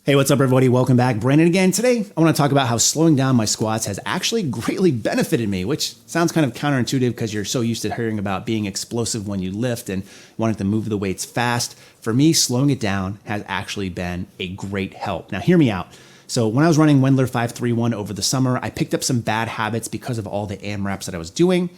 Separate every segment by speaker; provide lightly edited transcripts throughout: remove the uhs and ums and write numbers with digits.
Speaker 1: Hey, what's up everybody? Welcome back. Brandon again. Today, I want to talk about how slowing down my squats has actually greatly benefited me, which sounds kind of counterintuitive because you're so used to hearing about being explosive when you lift and wanting to move the weights fast. For me, slowing it down has actually been a great help. Now, hear me out. So when I was running Wendler 531 over the summer, I picked up some bad habits because of all the AMRAPs that I was doing.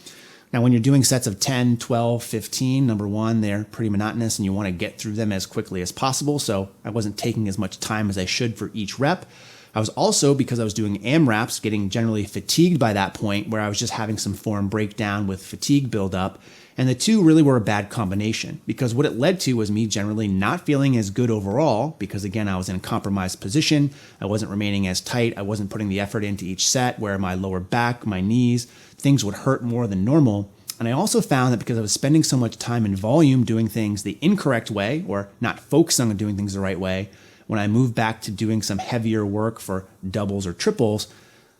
Speaker 1: Now, when you're doing sets of 10, 12, 15, number one, they're pretty monotonous and you want to get through them as quickly as possible. So I wasn't taking as much time as I should for each rep. I was also, because I was doing AMRAPs, getting generally fatigued by that point where I was just having some form breakdown with fatigue buildup. And the two really were a bad combination because what it led to was me generally not feeling as good overall because, again, I was in a compromised position. I wasn't remaining as tight. I wasn't putting the effort into each set where my lower back, my knees, things would hurt more than normal. And I also found that because I was spending so much time in volume doing things the incorrect way or not focusing on doing things the right way, when I moved back to doing some heavier work for doubles or triples,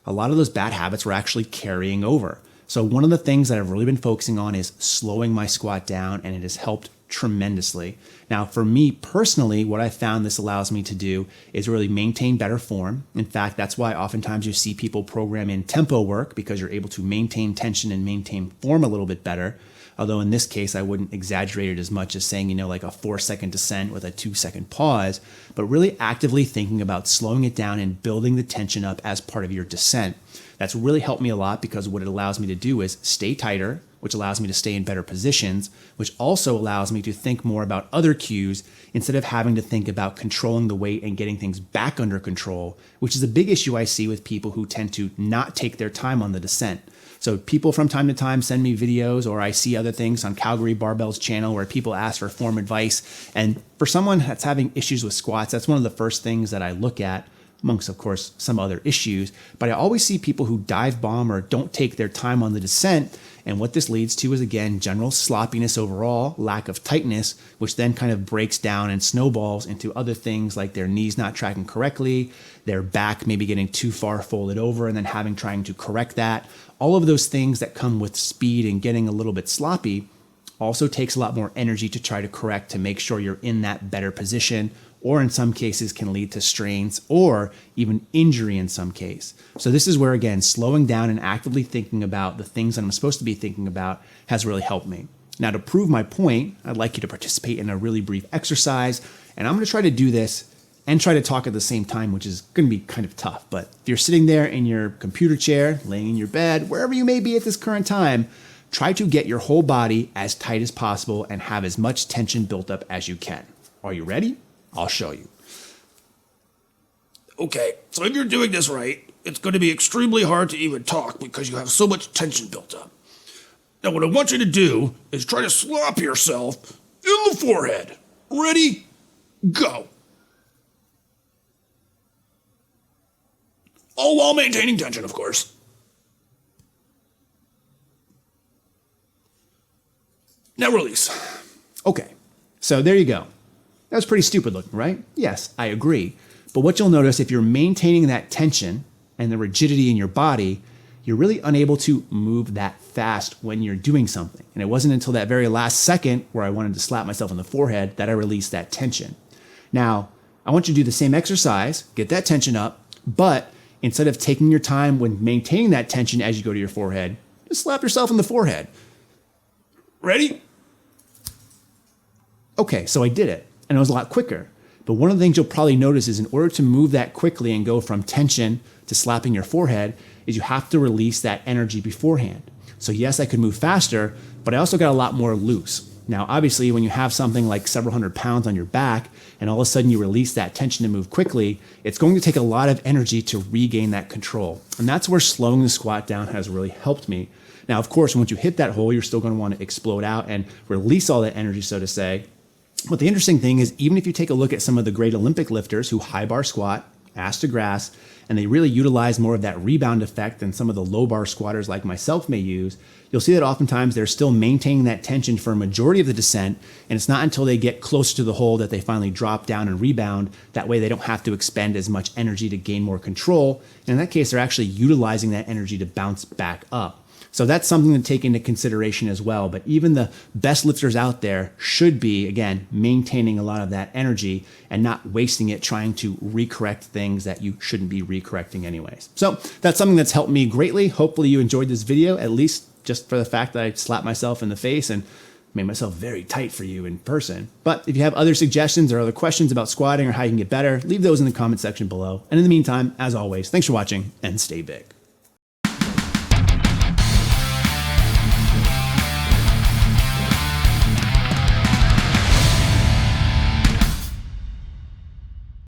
Speaker 1: a lot of those bad habits were actually carrying over. So one of the things that I've really been focusing on is slowing my squat down, and it has helped tremendously. Now, for me personally, what I found this allows me to do is really maintain better form. In fact, that's why oftentimes you see people program in tempo work because you're able to maintain tension and maintain form a little bit better. Although in this case, I wouldn't exaggerate it as much as saying, like a 4-second descent with a 2-second pause, but really actively thinking about slowing it down and building the tension up as part of your descent. That's really helped me a lot because what it allows me to do is stay tighter, which allows me to stay in better positions, which also allows me to think more about other cues instead of having to think about controlling the weight and getting things back under control, which is a big issue I see with people who tend to not take their time on the descent. So people from time to time send me videos, or I see other things on Calgary Barbell's channel where people ask for form advice. And for someone that's having issues with squats, that's one of the first things that I look at, amongst, of course, some other issues. But I always see people who dive bomb or don't take their time on the descent. And what this leads to is, again, general sloppiness overall, lack of tightness, which then kind of breaks down and snowballs into other things like their knees not tracking correctly, their back maybe getting too far folded over and then trying to correct that. All of those things that come with speed and getting a little bit sloppy also takes a lot more energy to try to correct to make sure you're in that better position, or in some cases can lead to strains or even injury in some case. So this is where, again, slowing down and actively thinking about the things that I'm supposed to be thinking about has really helped me. Now, to prove my point, I'd like you to participate in a really brief exercise, and I'm going to try to do this and try to talk at the same time, which is going to be kind of tough. But if you're sitting there in your computer chair, laying in your bed, wherever you may be at this current time, try to get your whole body as tight as possible and have as much tension built up as you can. Are you ready? I'll show you.
Speaker 2: Okay, so if you're doing this right, it's going to be extremely hard to even talk because you have so much tension built up. Now, what I want you to do is try to slap yourself in the forehead. Ready? Go. All while maintaining tension, of course. Now release.
Speaker 1: Okay, so there you go. That was pretty stupid looking, right? Yes, I agree. But what you'll notice, if you're maintaining that tension and the rigidity in your body, you're really unable to move that fast when you're doing something. And it wasn't until that very last second where I wanted to slap myself in the forehead that I released that tension. Now, I want you to do the same exercise, get that tension up, but instead of taking your time when maintaining that tension as you go to your forehead, just slap yourself in the forehead.
Speaker 2: Ready?
Speaker 1: Okay, so I did it. And it was a lot quicker. But one of the things you'll probably notice is in order to move that quickly and go from tension to slapping your forehead is you have to release that energy beforehand. So yes, I could move faster, but I also got a lot more loose. Now, obviously, when you have something like several hundred pounds on your back and all of a sudden you release that tension to move quickly, it's going to take a lot of energy to regain that control. And that's where slowing the squat down has really helped me. Now, of course, once you hit that hole, you're still going to want to explode out and release all that energy, so to say. But the interesting thing is, even if you take a look at some of the great Olympic lifters who high bar squat, ass to grass, and they really utilize more of that rebound effect than some of the low bar squatters like myself may use, you'll see that oftentimes they're still maintaining that tension for a majority of the descent, and it's not until they get closer to the hole that they finally drop down and rebound. That way they don't have to expend as much energy to gain more control, and in that case they're actually utilizing that energy to bounce back up. So that's something to take into consideration as well. But even the best lifters out there should be, again, maintaining a lot of that energy and not wasting it trying to recorrect things that you shouldn't be recorrecting anyways. So that's something that's helped me greatly. Hopefully you enjoyed this video, at least just for the fact that I slapped myself in the face and made myself very tight for you in person. But if you have other suggestions or other questions about squatting or how you can get better, leave those in the comment section below. And in the meantime, as always, thanks for watching and stay big.